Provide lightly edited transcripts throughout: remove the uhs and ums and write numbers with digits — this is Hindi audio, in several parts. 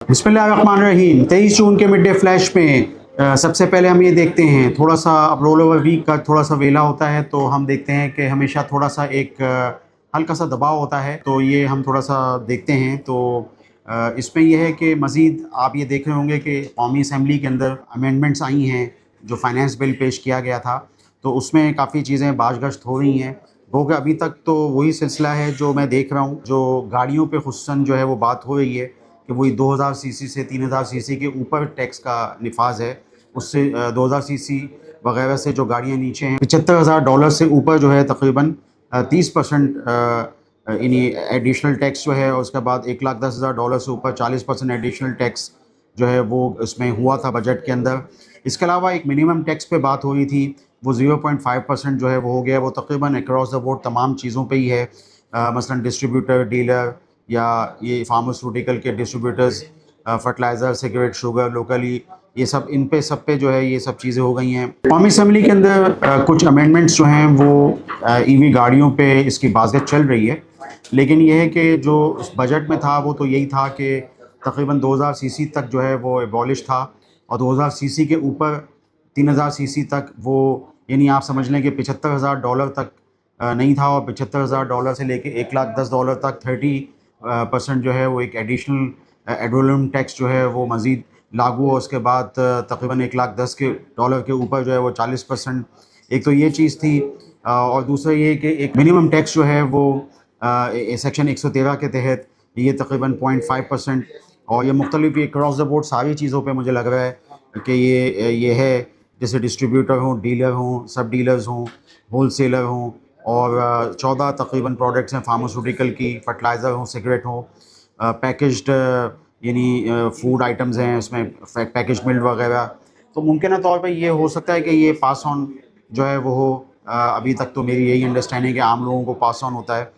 बिस्मिल्लाहिर्रहमानिर्रहीम। 23 जून के मिड डे फ्लैश में सबसे पहले हम ये देखते हैं, थोड़ा सा अब रोल ओवर वीक का थोड़ा सा वेला होता है, तो हम देखते हैं कि हमेशा थोड़ा सा एक हल्का सा दबाव होता है, तो ये हम थोड़ा सा देखते हैं। तो इसमें यह है कि मज़ीद आप ये देख रहे होंगे कि कौमी असम्बली के अंदर अमेंडमेंट्स आई हैं, जो फाइनेंस बिल पेश किया गया था, तो उसमें काफ़ी चीज़ें बाज़गश्त हो रही हैं। गो कि अभी तक तो वही सिलसिला है जो मैं देख रहा हूँ, जो गाड़ियों पे खुसूसन जो है वो बात हो रही है कि वही 2000 सीसी से 3000 सीसी के ऊपर टैक्स का निफाज है। उससे 2000 सीसी वगैरह से जो गाड़ियाँ नीचे हैं, $75,000 से ऊपर जो है तकरीबन 30% यानी एडिशनल टैक्स जो है, और उसके बाद $1,10,000 से ऊपर 40% एडिशनल टैक्स जो है वो इसमें हुआ था बजट के अंदर। इसके अलावा एक मिनिमम टैक्स पे बात हो रही थी, वो 0.5% जो है वो हो गया। वो तकरीबन अक्रॉस द बोर्ड तमाम चीज़ों पे ही है, मसलन डिस्ट्रीब्यूटर, डीलर या ये फार्मास्यूटिकल के distributors, fertiliser, cigarette, sugar, locally, ये सब इन पे सब पे जो है ये सब चीज़ें हो गई हैं। कौमी असम्बली के अंदर कुछ अमेंडमेंट्स जो हैं वो ईवी गाड़ियों पे इसकी बाज़त चल रही है, लेकिन ये है कि जो उस बजट में था वो तो यही था कि तकरीबन 2000 सीसी तक जो है वो एबॉलिश था, और 2000 सीसी के ऊपर 3000 सीसी तक वो, यानी आप समझ लें कि $75,000 तक नहीं था, और $75,000 से लेके $1,10,000 तक 30% जो है वो एक एडिशनल एडोलम टैक्स जो है वो मज़ीद लागू हो। उसके बाद तकरीबन $1,10,000 के ऊपर जो है वो 40%। एक तो ये चीज़ थी, और दूसरा ये कि एक मिनिमम टैक्स जो है वो सेक्शन 113 के तहत ये तकरीबन 0.5%, और ये मुख्तलिफ ये क्रॉस द बोर्ड सारी चीज़ों पे मुझे लग रहा है कि ये है, जैसे डिस्ट्रीब्यूटर हों, डीलर हों, सब डीलर्स हों, होलसेलर हों, और 14 तकरीबन प्रोडक्ट्स हैं फार्मास्यूटिकल की, फर्टिलाइज़र हों, सिगरेट हों, पैकेज्ड यानी फूड आइटम्स हैं उसमें, पैकेज मिल्क वगैरह। तो मुमकिन तौर पे ये हो सकता है कि ये पास ऑन जो है वो हो। अभी तक तो मेरी यही अंडरस्टैंडिंग है कि आम लोगों को पास ऑन होता है।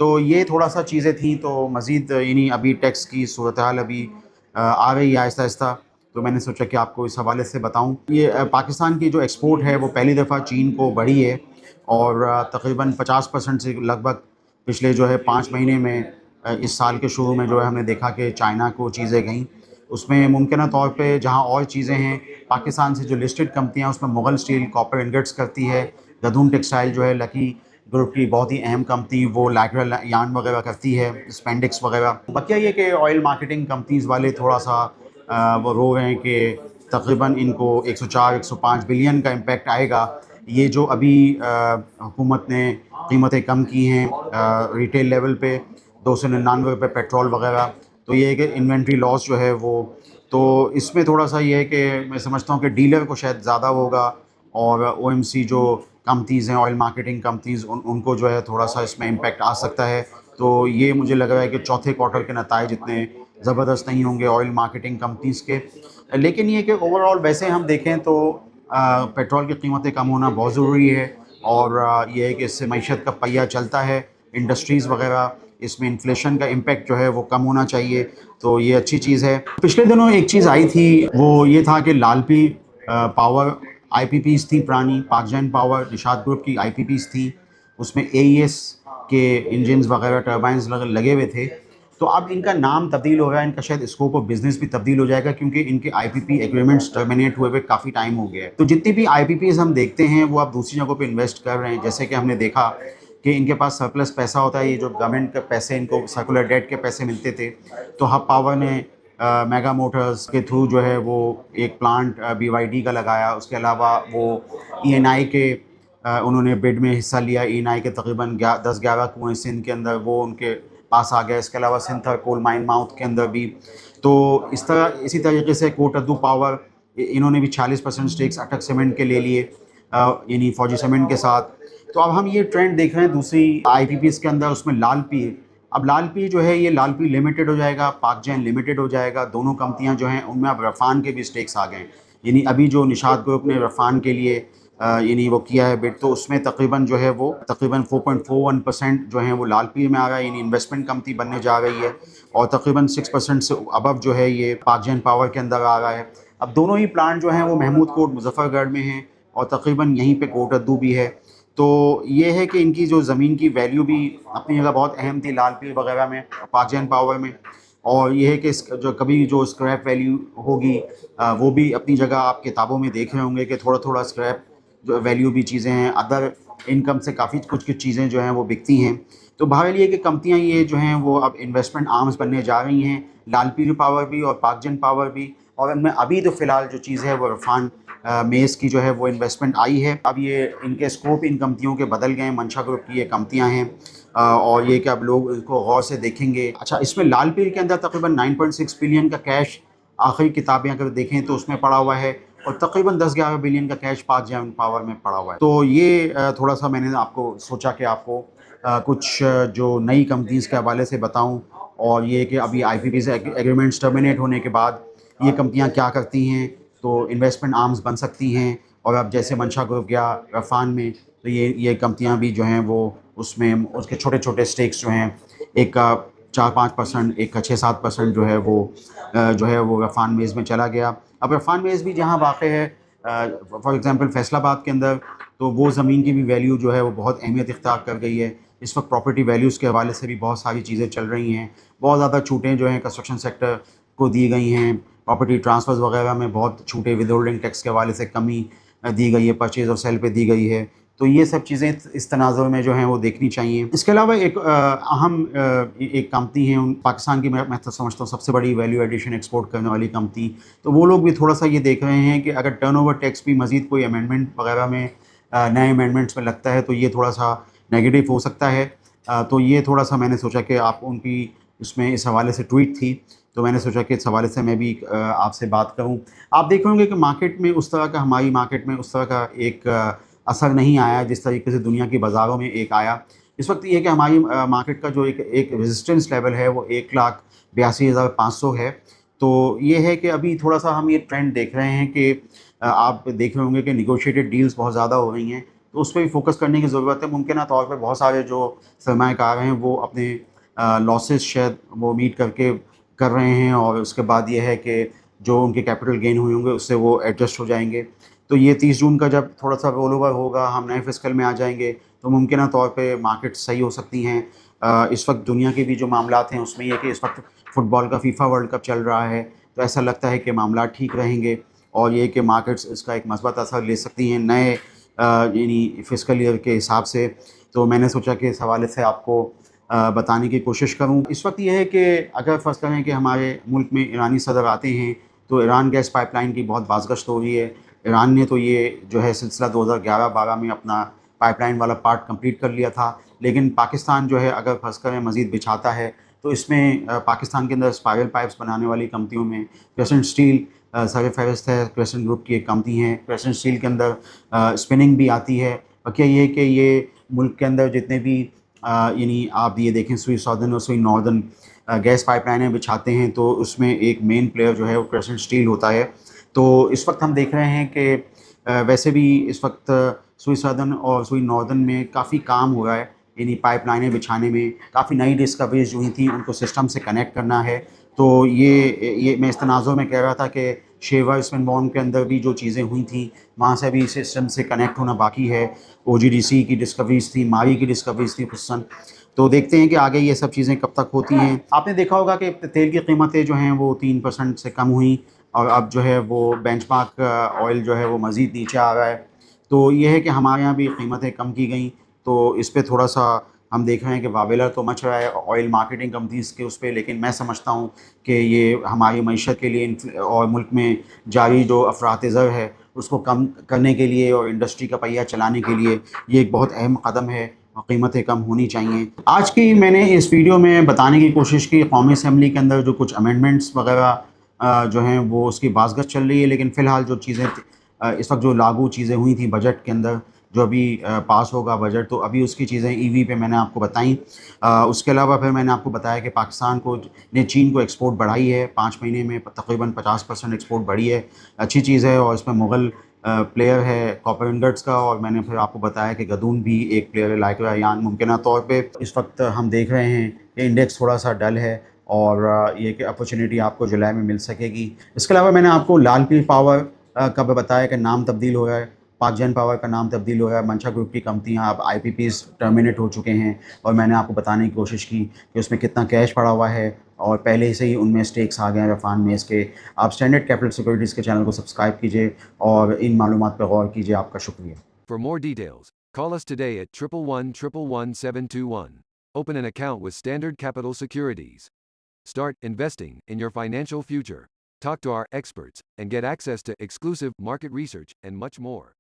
तो ये थोड़ा सा चीज़ें थी, तो मज़ीद यानी अभी टैक्स की सूरत हाल अभी आ रही है आहिस्ता आहिस्ता, तो मैंने सोचा कि आपको इस हवाले से बताऊं। ये पाकिस्तान की जो एक्सपोर्ट है वो पहली दफ़ा चीन को बढ़ी है, और तकरीबन 50% से लगभग पिछले जो है 5 महीने में, इस साल के शुरू में जो है हमने देखा कि चाइना को चीज़ें गईं। उसमें मुमकिन तौर पे जहां और चीज़ें हैं, पाकिस्तान से जो लिस्टेड कंपनियां, उसमें मुग़ल स्टील कॉपर इंगट्स करती है, गदूम टेक्सटाइल जो है लकी ग्रुप की बहुत ही अहम कंपनी, वो लैटरल यार्न वगैरह करती है, स्पेंडिक्स वगैरह। बकिया ये कि ऑयल मार्केटिंग कंपनीज़ वाले थोड़ा सा वो रो रहे हैं कि तकरीबन इनको 104-105 बिलियन का इम्पैक्ट आएगा। ये जो अभी हुकूमत ने कीमतें कम की हैं रिटेल लेवल पे, ₹299 पेट्रोल वगैरह, तो ये है कि इन्वेंट्री लॉस जो है वो, तो इसमें थोड़ा सा ये है कि मैं समझता हूँ कि डीलर को शायद ज़्यादा होगा, और ओएमसी जो कंपनीज़ हैं, ऑयल मार्केटिंग कंपनीज़, उनको जो है थोड़ा सा इसमें इम्पैक्ट आ सकता है। तो ये मुझे लग रहा है कि चौथे क्वार्टर के नताइज इतने ज़बरदस्त नहीं होंगे ऑयल मार्केटिंग कंपनीज़ के। लेकिन ये कि ओवरऑल वैसे हम देखें तो पेट्रोल की कीमतें कम होना बहुत ज़रूरी है, और ये है कि इससे मईशत का पहिया चलता है, इंडस्ट्रीज़ वगैरह, इसमें इन्फ्लेशन का इम्पैक्ट जो है वो कम होना चाहिए, तो ये अच्छी चीज़ है। पिछले दिनों एक चीज़ आई थी, वो ये था कि लालपी पावर आईपीपीज़ थी पुरानी, पाकजैन पावर निशात ग्रुप की आईपीपीज़ थी, उसमें एईएस के इंजन्स वगैरह टर्बाइन्स लगे हुए थे। तो अब इनका नाम तब्दील हो रहा है, इनका शायद स्कोप ऑफ बिज़नेस भी तब्दील हो जाएगा, क्योंकि इनके आईपीपी एग्रीमेंट्स टर्मिनेट हुए काफ़ी टाइम हो गया है। तो जितनी भी आईपीपीज़ हम देखते हैं वो अब दूसरी जगहों पे इन्वेस्ट कर रहे हैं, जैसे कि हमने देखा कि इनके पास सरप्लस पैसा होता है, ये जो गवर्नमेंट के पैसे, इनको सर्कुलर डेट के पैसे मिलते थे, तो हब पावर ने मेगा मोटर्स के थ्रू जो है वो एक प्लांट बीवाईडी का लगाया। उसके अलावा वो ईएनआई के उन्होंने बिड में हिस्सा लिया। ईएनआई के तकरीबन 10-11 कुएँ सिंध के अंदर वो उनके पास आ गया। इसके अलावा सिंथर कोल माइन माउथ के अंदर भी। तो इसी तरीके से कोटद्दू पावर, इन्होंने भी 46% स्टेक्स अटक सीमेंट के ले लिए, यानी फौजी सीमेंट के साथ। तो अब हम ये ट्रेंड देख रहे हैं दूसरी आईपीपीज़ के अंदर, उसमें लाल पी। अब लाल पी जो है ये लाल पी लिमिटेड हो जाएगा, पाकजैन लिमिटेड हो जाएगा। दोनों कंपनियां जो हैं उनमें अब रफ़ान के भी स्टेक्स आ गए हैं, यानी अभी जो निशात ग्रुप ने रफ़ान के लिए यानी वो किया है बिड, तो उसमें तकरीबन जो है वो तकरीबन 4.41% जो है वो लाल पी में आ रहा है, यानी इन्वेस्टमेंट कंपनी बनने जा रही है, और तकरीबन 6% से अबव जो है ये पाकजैन पावर के अंदर आ रहा है। अब दोनों ही प्लांट जो हैं वो महमूद कोट मुजफ्फरगढ़ में हैं, और तकरीबन यहीं पे कोटद्दू भी है। तो ये है कि इनकी जो ज़मीन की वैल्यू भी अपनी जगह बहुत अहम थी, लाल पीर वगैरह में, पाकजैन पावर में। और ये है कि जो कभी जो स्क्रैप वैल्यू होगी वो भी अपनी जगह आप किताबों में देख रहे होंगे कि थोड़ा थोड़ा स्क्रैप जो वैल्यू भी चीज़ें हैं, अदर इनकम से काफ़ी कुछ कुछ चीज़ें जो हैं वो बिकती हैं। तो बहरहाल ये कि कंपनियाँ ये जो हैं वो अब इन्वेस्टमेंट आर्म्स बनने जा रही हैं, लाल पीली पावर भी और पाकजन पावर भी। और इनमें अभी तो फ़िलहाल जो चीज़ है वो इरफान मेज़ की जो है वो इन्वेस्टमेंट आई है। अब ये इनके स्कोप इन कंपनियों के बदल गए हैं, मंशा ग्रुप की ये कंपनियाँ हैं और ये कि अब लोग इनको गौर से देखेंगे। अच्छा, इसमें लाल पील के अंदर तकरीबन 9.6 बिलियन का कैश आखिरी किताबें अगर देखें तो उसमें पड़ा हुआ है और तकरीबन 10-11 बिलियन का कैश पाकजन पावर में पड़ा हुआ है। तो ये थोड़ा-सा मैंने आपको सोचा कि आपको कुछ जो नई कंपनीज़ के हवाले से बताऊँ और ये कि अभी आईपीपीज़ एग्रीमेंट्स टर्मिनेट होने के बाद ये कंपनियाँ क्या करती हैं, तो इन्वेस्टमेंट आर्म्स बन सकती हैं। और अब जैसे मंशा ग्रुप गया इरफान में, तो ये कंपनियाँ भी जो हैं वो उसमें उसके छोटे-छोटे स्टेक्स जो हैं, एक का 4-5%, एक का 6-7% जो है वो इरफान मेज़ में चला गया। अब इरफान मेज़ भी जहाँ वाक़ई है फॉर एग्ज़ाम्पल फैसलाबाद के अंदर, तो वो ज़मीन की भी वैल्यू जो है वो बहुत अहमियत इख्तियार कर गई है। इस वक्त प्रॉपर्टी वैल्यूज़ के हवाले से भी बहुत सारी चीज़ें चल रही हैं। बहुत ज़्यादा छूटें जो हैं कंस्ट्रक्शन सेक्टर को दी गई हैं। प्रॉपर्टी ट्रांसफ़र्स वगैरह में बहुत छूटें विदहोल्डिंग टैक्स के हवाले से कमी दी गई है, परचेज़ और सेल पे दी गई है। तो ये सब चीज़ें इस तनाज़ुर में जो हैं वो देखनी चाहिए। इसके अलावा एक अहम एक कंपनी है पाकिस्तान की, मैं तो समझता हूँ सबसे बड़ी वैल्यू एडिशन एक्सपोर्ट करने वाली कंपनी। तो वो लोग भी थोड़ा-सा ये देख रहे हैं कि अगर टर्नओवर टैक्स भी मज़ीद कोई अमेंडमेंट वगैरह में नए अमेंडमेंट्स में लगता है तो ये थोड़ा-सा नेगेटिव हो सकता है। तो ये थोड़ा-सा मैंने सोचा कि आप उनकी इसमें इस हवाले से ट्वीट थी, तो मैंने सोचा कि इस हवाले से मैं भी आपसे बात करूँ। आप देख होंगे कि मार्केट में उस तरह का, हमारी मार्केट में उस तरह का एक असर नहीं आया जिस तरीके से दुनिया की बाज़ारों में एक आया। इस वक्त ये है कि हमारी मार्केट का जो एक रेजिस्टेंस लेवल है वो 1,82,500 है। तो ये है कि अभी थोड़ा-सा हम ये ट्रेंड देख रहे हैं कि आप देख रहे होंगे कि नेगोशिएटेड डील्स बहुत ज़्यादा हो रही हैं, तो उस पे भी फ़ोकस करने की ज़रूरत है। मुमकिन तौर पे बहुत सारे जो सरमायाकार हैं वो अपने लॉसेस शायद वो मीट करके कर रहे हैं और उसके बाद ये है कि जो उनके कैपिटल गेन हुए होंगे उससे वो एडजस्ट हो जाएँगे। तो ये 30 जून का जब थोड़ा-सा रोल ओवर होगा, हम नए फिस्कल में आ जाएँगे, तो मुमकिन तौर पे मार्केट सही हो सकती हैं। इस वक्त दुनिया के भी जो मामलात हैं उसमें ये है कि इस वक्त फुटबॉल का फीफा वर्ल्ड कप चल रहा है, तो ऐसा लगता है कि मामलात ठीक रहेंगे और ये कि मार्केट्स इसका एक मस्बत असर ले सकती हैं नए यानी फिस्कल ईयर के हिसाब से। तो मैंने सोचा कि इस हवाले से आपको बताने की कोशिश करूँ। इस वक्त ये है कि अगर फ़र्ज़ करें कि हमारे मुल्क में ईरानी सदर आते हैं, तो ईरान गैस पाइपलाइन की बहुत बाज़गश्त हो रही है। ईरान ने तो ये जो है सिलसिला 2011-12 में अपना पाइपलाइन वाला पार्ट कंप्लीट कर लिया था, लेकिन पाकिस्तान जो है अगर फ़र्ज़ करें मज़ीद बिछाता है, तो इसमें पाकिस्तान के अंदर स्पाइरल पाइप्स बनाने वाली कंपनियों में क्रेसेंट स्टील सर-ए-फ़हरिस्त है। क्रेसेंट ग्रुप की एक कंपनी है। क्रेसेंट स्टील के अंदर स्पिनिंग भी आती है। बाकी ये है कि ये मुल्क के अंदर जितने भी यानी आप ये देखें सुई सदर्न और सुई नॉर्दर्न गैस पाइपलाइनें बिछाते हैं, तो उसमें एक मेन प्लेयर जो है वो क्रेसेंट स्टील होता है। तो इस वक्त हम देख रहे हैं कि वैसे भी इस वक्त सुई सदर्न और सुई नॉर्दर्न में काफ़ी काम हो रहा है, यानी पाइपलाइनें बिछाने में काफ़ी नई डिस्कवरीज जो हुई थी उनको सिस्टम से कनेक्ट करना है। तो ये मैं इस तनाज़ुर में कह रहा था कि शेवा स्विनबॉर्न के अंदर भी जो चीज़ें हुई थी वहाँ से भी सिस्टम से कनेक्ट होना बाकी है। ओजीडीसी की डिस्कवरीज थी, मारी की डिस्कवरीज थी खुसन। तो देखते हैं कि आगे ये सब चीज़ें कब तक होती हैं। आपने देखा होगा कि तेल की कीमतें जो हैं वो 3% से कम हुई और अब जो है वो बेंचमार्क ऑयल जो है वो मज़ीद नीचे आ रहा है। तो ये है कि हमारे यहाँ भी कीमतें कम की गई, तो इस पे थोड़ा-सा हम देख रहे हैं कि वावेला तो मच रहा है ऑयल मार्केटिंग कंपनीज़ के उस पे, लेकिन मैं समझता हूँ कि ये हमारी मईशत के लिए और मुल्क में जारी जो अफरात ज़र है उसको कम करने के लिए और इंडस्ट्री का पहिया चलाने के लिए ये एक बहुत अहम कदम है और कीमतें कम होनी चाहिए। आज की मैंने इस वीडियो में बताने की कोशिश की कौमी असम्बली के अंदर जो कुछ अमेंडमेंट्स वगैरह जो हैं वो उसकी बाज़गश्त चल रही है, लेकिन फ़िलहाल जो चीज़ें इस वक्त जो लागू चीज़ें हुई थी बजट के अंदर, जो अभी पास होगा बजट, तो अभी उसकी चीज़ें ईवी पे मैंने आपको बताई। उसके अलावा फिर मैंने आपको बताया कि पाकिस्तान को ने चीन को एक्सपोर्ट बढ़ाई है, 5 महीने में तकरीबन 50% एक्सपोर्ट बढ़ी है, अच्छी चीज़ है। और इसमें मुग़ल प्लेयर है कॉपर इंगट्स का, और मैंने फिर आपको बताया कि गदून भी एक प्लेयर है लाइक यान। मुमकिन तौर पे इस वक्त हम देख रहे हैं कि इंडेक्स थोड़ा सा डल है और ये कि अपॉर्चुनिटी आपको जुलाई में मिल सकेगी। इसके अलावा मैंने आपको लाल पील पावर का भी बताया कि नाम तब्दील हो रहा है, पाक जन पावर का नाम तब्दील हुआ है, मंशा ग्रुप की कंपनियाँ अब आईपीपीज़ टर्मिनेट हो चुके हैं और मैंने आपको बताने की कोशिश की कि उसमें कितना कैश पड़ा हुआ है और पहले से ही उनमें स्टेक्स आ गए हैं रफ़ान मेस के। आप स्टैंडर्ड कैपिटल सिक्योरिटीज़ के चैनल को सब्सक्राइब कीजिए और इन मालूमात पर गौर कीजिए। आपका शुक्रिया। For more details, call us today at 111-111-721. Open an account with Standard Capital Securities. Start investing in your financial future. Talk to our experts and get access to exclusive market research and much more.